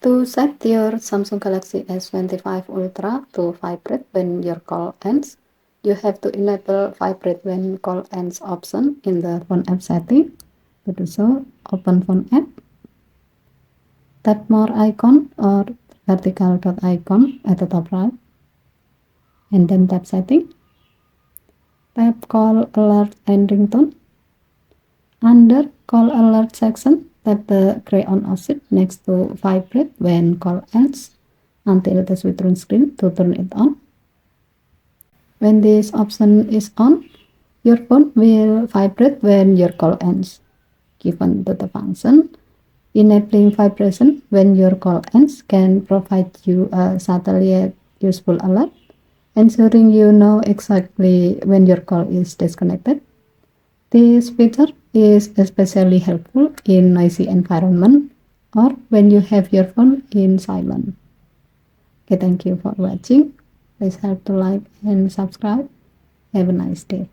To set your Samsung Galaxy S25 Ultra to vibrate when your call ends, you have to enable vibrate when call ends option in the phone app setting. To do so, open phone app, tap more icon or vertical dot icon at the top right, and then tap setting. Tap call alert and ringtone. Under call alert section, tap the gray on option next to vibrate when call ends until the switch screen to turn it on. When this option is on, your phone will vibrate when your call ends. Given to the function, enabling vibration when your call ends can provide you a subtle yet useful alert, ensuring you know exactly when your call is disconnected. This feature is especially helpful in noisy environment or when you have your phone in silent. Okay, thank you for watching. Please help to like and subscribe. Have a nice day.